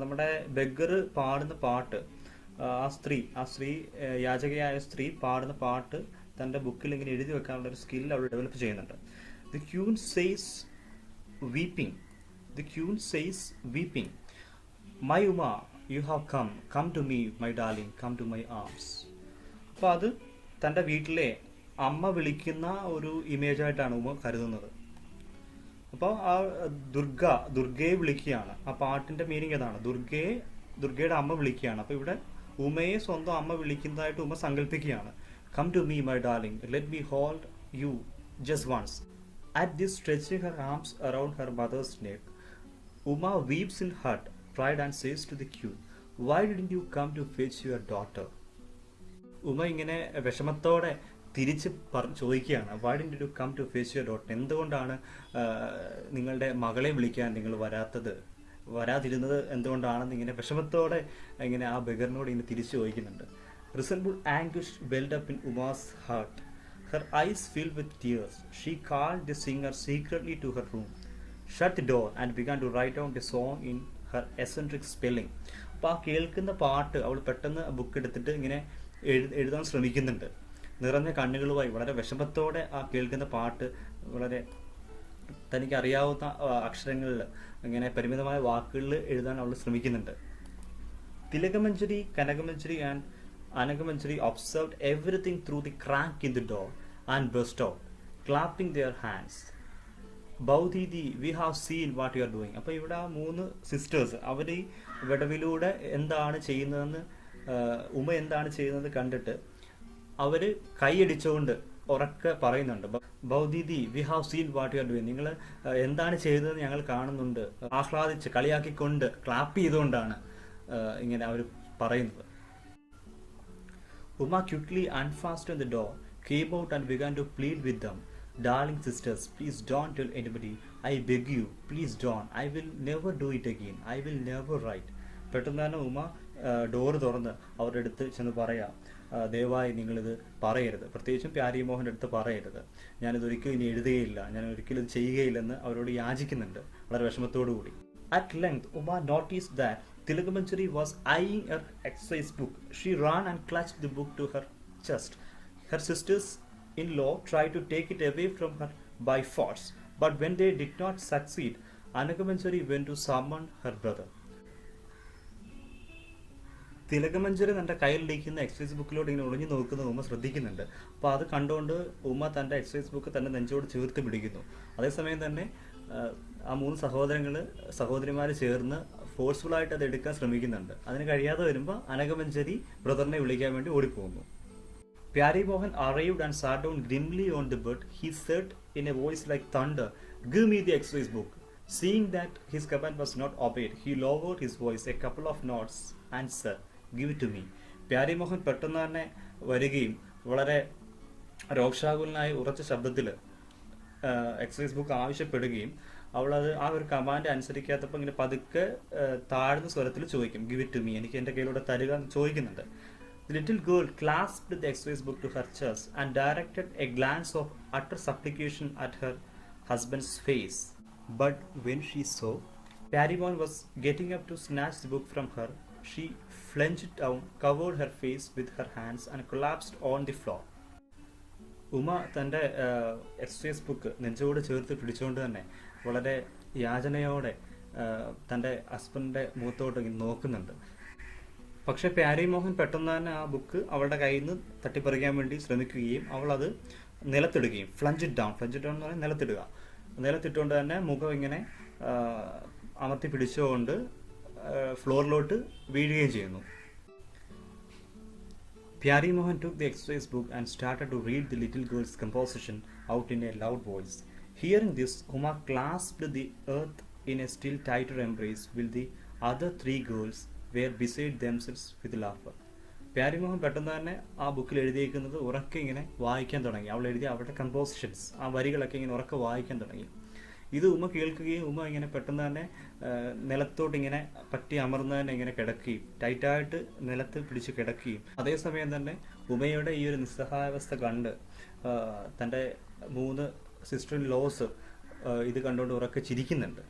നമ്മുടെ ബെഗർ പാടുന്ന പാട്ട്, ആ സ്ത്രീ യാചകയായ സ്ത്രീ പാടുന്ന പാട്ട് തൻ്റെ ബുക്കിൽ ഇങ്ങനെ എഴുതി വെക്കാനുള്ള ഒരു സ്കില്ല് അവിടെ ഡെവലപ്പ് ചെയ്യുന്നുണ്ട്. The queen says weeping, "My Uma, you have come to me, my darling, come to my arms." അപ്പോൾ അത് തൻ്റെ വീട്ടിലെ അമ്മ വിളിക്കുന്ന ഒരു ഇമേജായിട്ടാണ് ഉമ കരുതുന്നത്. അപ്പോൾ ആ ദുർഗയെ വിളിക്കുകയാണ്. ആ പാട്ടിൻ്റെ മീനിങ് അതാണ്, ദുർഗയുടെ അമ്മ വിളിക്കുകയാണ്. അപ്പോൾ ഇവിടെ ഉമയെ സ്വന്തം അമ്മ വിളിക്കുന്നതായിട്ട് Uma സങ്കല്പിക്കുകയാണ്. "Come to me, my darling, let me hold you just once." At this, stretching her arms around her mother's neck, Uma weeps in hurt pride and says to the queen, "Why didn't you come to fetch your daughter?" Uma ഇങ്ങനെ വിഷമത്തോടെ തിരിച്ച് ചോദിക്കുകയാണ്, "Why didn't you come to fetch your daughter?" എന്തുകൊണ്ടാണ് നിങ്ങളുടെ മകളെ വിളിക്കാൻ നിങ്ങൾ വരാതിരുന്നത് എന്തുകൊണ്ടാണെന്ന് ഇങ്ങനെ വിഷമത്തോടെ ഇങ്ങനെ ആ ബെഗറിനോട് ഇങ്ങനെ തിരിച്ചു ചോദിക്കുന്നുണ്ട്. Resentful anguish welled up in Uma's heart. Her eyes filled with tears. She called the singer secretly to her room, shut the door, and began to write down the song in her eccentric spelling. അപ്പോൾ ആ കേൾക്കുന്ന പാട്ട് അവൾ പെട്ടെന്ന് book എടുത്തിട്ട് ഇങ്ങനെ എഴുതാൻ ശ്രമിക്കുന്നുണ്ട്. നിറഞ്ഞ കണ്ണുകളുമായി വളരെ വിഷമത്തോടെ ആ കേൾക്കുന്ന പാട്ട് വളരെ തനിക്ക് അറിയാവുന്ന അക്ഷരങ്ങളിൽ ഇങ്ങനെ പരിമിതമായ വാക്കുകളിൽ എഴുതാൻ അവൾ ശ്രമിക്കുന്നുണ്ട്. Tilagamanjari, Kanagamajari and Anagamanjari observed everything through the crack in the door and burst out, clapping their hands. "Baudidi, we have seen what you are doing." അപ്പോൾ ഇവിടെ ആ 3 സിസ്റ്റേഴ്സ് അവർ ഈ വിടവിലൂടെ എന്താണ് ചെയ്യുന്നതെന്ന് ഉമ എന്താണ് ചെയ്യുന്നത് കണ്ടിട്ട് അവർ കൈയടിച്ചുകൊണ്ട് ഉറക്കെ പറയുന്നുണ്ട്, "boudidi, we have seen what you are doing." നിങ്ങൾ എന്താണ് ചെയ്തതെന്ന് ഞങ്ങൾ കാണുന്നുണ്ട്. ആഹ്ലാദിച്ച് കളിയാക്കിക്കൊണ്ട് ക്ലാപ്പ് ചെയ്തുകൊണ്ടാണ് ഇങ്ങനെ അവർ പറയുന്നത്. Uma quickly unfastened the door, came out and began to plead with them. "Darling sisters, please don't tell anybody. I beg you, please don't. I will never do it again. I will never write." പെട്ടെന്ന് തന്നെ Uma door തുറന്ന് അവരുടെ അടുത്ത് ചെന്ന് പറയാം, "ദയവായി നിങ്ങളിത് പറയരുത്, പ്രത്യേകിച്ചും പ്യാരി മോഹൻ്റെ അടുത്ത് പറയരുത്. ഞാനിതൊരിക്കലും ഇനി എഴുതുകയില്ല, ഞാൻ ഒരിക്കലും ഇത് ചെയ്യുകയില്ലെന്ന് അവരോട് യാചിക്കുന്നുണ്ട് വളരെ വിഷമത്തോടു കൂടി. At length, Uma noticed that Tilagamanjari was eyeing her exercise book. She ran and clutched the book to her chest. Her sisters-in-law tried to take it away from her by force, but when they did not succeed, Anagamanjari went to summon her brother. തിലകമഞ്ജരി തൻ്റെ കയ്യിലിരിക്കുന്ന exercise ബുക്കിലോട്ട് ഇങ്ങനെ ഒളിഞ്ഞു നോക്കുന്നത് ഉമ്മ ശ്രദ്ധിക്കുന്നുണ്ട്. അപ്പോൾ അത് കണ്ടുകൊണ്ട് ഉമ്മ തൻ്റെ എക്സസൈസ് ബുക്ക് തൻ്റെ നെഞ്ചോട് ചേർത്ത് പിടിക്കുന്നു. അതേസമയം തന്നെ ആ 3 സഹോദരിമാർ ചേർന്ന് ഫോഴ്സ്ഫുള്ളായിട്ട് അത് എടുക്കാൻ ശ്രമിക്കുന്നുണ്ട്. അതിന് കഴിയാതെ വരുമ്പോൾ അനഘമഞ്ജരി ബ്രദറിനെ വിളിക്കാൻ വേണ്ടി ഓടിപ്പോകുന്നു. Pyari Mohan arrived and sat down grimly on the bed. He said in a voice like thunder, "Give me the exercise book." Seeing that his command was not obeyed, he lowered his voice a couple of notes and said, "Give it to me." പ്യാരി മോഹൻ പെട്ടെന്ന് തന്നെ വരികയും വളരെ രോക്ഷാകുലനായി ഉറച്ച ശബ്ദത്തിൽ exercise book ആവശ്യപ്പെടുകയും അവളത് ആ ഒരു കമാൻഡ് അനുസരിക്കാത്തപ്പോൾ ഇങ്ങനെ പതുക്കെ താഴ്ന്ന സ്വരത്തിൽ ചോദിക്കും, "ഗിവ് ഇറ്റ് ടു മീ," എനിക്ക് എൻ്റെ കയ്യിലൂടെ തരിക എന്ന് ചോദിക്കുന്നുണ്ട്. The little girl clasped the exercise book to her chest and directed a glance of utter supplication at her husband's face. But when she saw Parimon was getting up to snatch the book from her, she flung it down, covered her face with her hands and collapsed on the floor. Uma തൻ്റെ exercise book നെഞ്ചോട് ചേർത്ത് പിടിച്ചുകൊണ്ട് തന്നെ വളരെ യാചനയോടെ തൻ്റെ ഹസ്ബൻഡിൻ്റെ മുഖത്തോട്ട് നോക്കുന്നുണ്ട്. പക്ഷെ പ്യാരി മോഹൻ പെട്ടെന്ന് തന്നെ ആ ബുക്ക് അവളുടെ കയ്യിൽ നിന്ന് തട്ടിപ്പറിക്കാൻ വേണ്ടി ശ്രമിക്കുകയും അവൾ അത് നിലത്തിടുകയും ഫ്ലഞ്ച് ഇറ്റ് ഡൗൺ എന്ന് പറഞ്ഞാൽ നിലത്തിട്ടുകൊണ്ട് തന്നെ മുഖം ഇങ്ങനെ അമർത്തി പിടിച്ചുകൊണ്ട് ഫ്ലോറിലോട്ട് വീഴുകയും ചെയ്യുന്നു. പ്യാരി Mohan took the exercise book and started to read the little girl's composition out in a loud voice. Hearing this, Uma clasped the earth in a still tighter embrace while the other 3 girls were beside themselves with laughter. പ്യാരി മോഹൻ പെട്ടെന്ന് തന്നെ ആ ബുക്കിൽ എഴുതിയിരിക്കുന്നത് ഉറക്കെ ഇങ്ങനെ വായിക്കാൻ തുടങ്ങി. അവൾ എഴുതിയ അവളുടെ കമ്പോസിഷൻസ്, ആ വരികളൊക്കെ ഇങ്ങനെ ഉറക്കെ വായിക്കാൻ തുടങ്ങി. ഇത് ഉമ്മ കേൾക്കുകയും ഉമ്മ ഇങ്ങനെ പെട്ടെന്ന് തന്നെ നിലത്തോട്ട് ഇങ്ങനെ പറ്റി അമർന്ന് തന്നെ ഇങ്ങനെ കിടക്കുകയും ടൈറ്റായിട്ട് നിലത്ത് പിടിച്ച് കിടക്കുകയും അതേസമയം തന്നെ ഉമയുടെ ഈ ഒരു നിസ്സഹായാവസ്ഥ കണ്ട് തൻ്റെ 3 സിസ്റ്റർ ഇൻ ലോസ് ഇത് കണ്ടുകൊണ്ട് ഉറക്കെ ചിരിക്കുന്നുണ്ട്.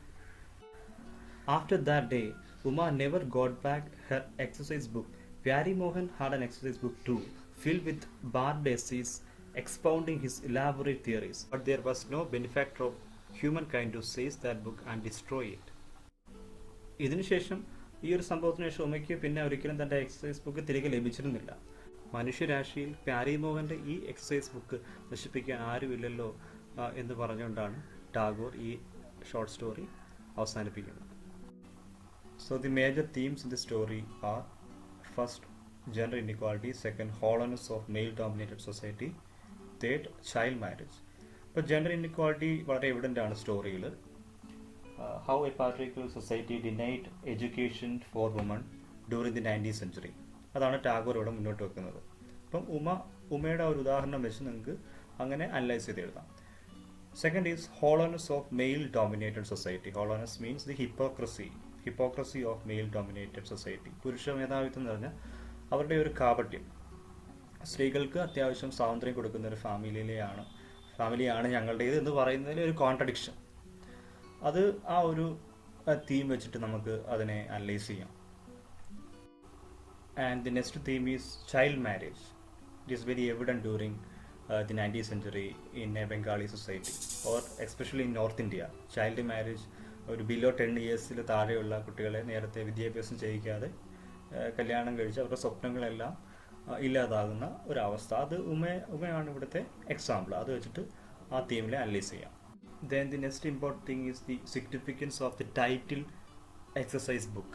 After that day, Uma never got back her exercise book. Pyari Mohan had an exercise book too, filled with barbed essays expounding his elaborate theories. But there was no benefactor of humankind to seize that book and destroy it. ഇതിനുശേഷം ഈ ഒരു സംഭവത്തിന് ശേഷം ഉമയ്ക്ക് പിന്നെ ഒരിക്കലും തൻ്റെ exercise book തിരികെ ലഭിച്ചിരുന്നില്ല. മനുഷ്യരാശിയിൽ പ്യാരി മോഹൻ്റെ ഈ എക്സസൈസ് ബുക്ക് നശിപ്പിക്കാൻ ആരുമില്ലല്ലോ എന്ന് പറഞ്ഞുകൊണ്ടാണ് ടാഗോർ ഈ ഷോർട്ട് സ്റ്റോറി അവസാനിപ്പിക്കുന്നത്. So the major themes in the story are: first, gender inequality; second, hollowness of male-dominated society; third, child marriage. But gender inequality വളരെ എവിഡൻ്റ് ആണ് സ്റ്റോറിയിൽ. How a patriarchal society denied education for women during the 19th century. അതാണ് ടാഗോർ ഇവിടെ മുന്നോട്ട് വെക്കുന്നത്. അപ്പം ഉമയുടെ ഒരു ഉദാഹരണം വെച്ച് നിങ്ങൾക്ക് അങ്ങനെ അനലൈസ് ചെയ്ത് എഴുതാം. Second is hollowness of male-dominated society. Hollowness means the hypocrisy of male-dominated society. പുരുഷ മേധാവിത്വം എന്ന് പറഞ്ഞാൽ അവരുടെ ഒരു കാപട്യം. സ്ത്രീകൾക്ക് അത്യാവശ്യം സ്വാതന്ത്ര്യം കൊടുക്കുന്ന ഒരു ഫാമിലിയാണ് ഞങ്ങളുടേത് എന്ന് പറയുന്നതിൽ ഒരു കോൺട്രഡിക്ഷൻ. അത് ആ ഒരു തീം വെച്ചിട്ട് നമുക്ക് അതിനെ അനലൈസ് ചെയ്യാം. And the next theme is child marriage. It is very evident during the 19th century in a Bengali society, or especially in North India. Child marriage, ഒരു ബിലോ 10 ഇയേഴ്സിൽ താഴെയുള്ള കുട്ടികളെ നേരത്തെ വിദ്യാഭ്യാസം ചെയ്യിക്കാതെ കല്യാണം കഴിച്ച് അവരുടെ സ്വപ്നങ്ങളെല്ലാം ഇല്ലാതാകുന്ന ഒരവസ്ഥ. അത് ഉമയാണ് ഇവിടുത്തെ എക്സാമ്പിൾ. അത് വെച്ചിട്ട് ആ തീമിനെ അനലൈസ് ചെയ്യാം. Then the next important thing is the significance of the title exercise book.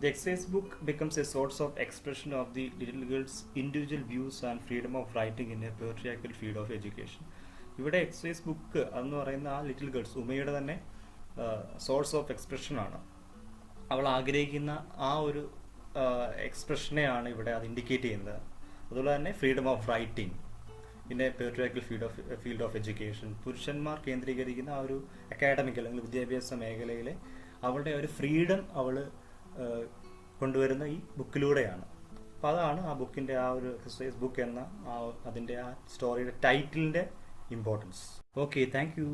The exercise book becomes a source of expression of the little girl's individual views and freedom of writing in a patriarchal field of education. ഇവിടെ exercise book എന്ന് പറയുന്ന ആ little girls ഉമയുടെ തന്നെ source of എക്സ്പ്രഷനാണ്. അവൾ ആഗ്രഹിക്കുന്ന ആ ഒരു എക്സ്പ്രഷനെയാണ് ഇവിടെ അത് ഇൻഡിക്കേറ്റ് ചെയ്യുന്നത്. അതുപോലെ തന്നെ ഫ്രീഡം ഓഫ് റൈറ്റിംഗ് പിന്നെ പേട്രിയാർക്കൽ ഫീൽഡ് ഓഫ് എഡ്യൂക്കേഷൻ, പുരുഷന്മാർ കേന്ദ്രീകരിക്കുന്ന ആ ഒരു അക്കാഡമിക് അല്ലെങ്കിൽ വിദ്യാഭ്യാസ മേഖലയിലെ അവളുടെ ഒരു ഫ്രീഡം അവൾ കൊണ്ടുവരുന്ന ഈ ബുക്കിലൂടെയാണ്. അപ്പോൾ അതാണ് ആ ബുക്കിൻ്റെ ആ ഒരു എക്സസൈസ് ബുക്ക് എന്ന അതിൻ്റെ ആ സ്റ്റോറിയുടെ ടൈറ്റിലിൻ്റെ ഇമ്പോർട്ടൻസ്. Okay, thank you.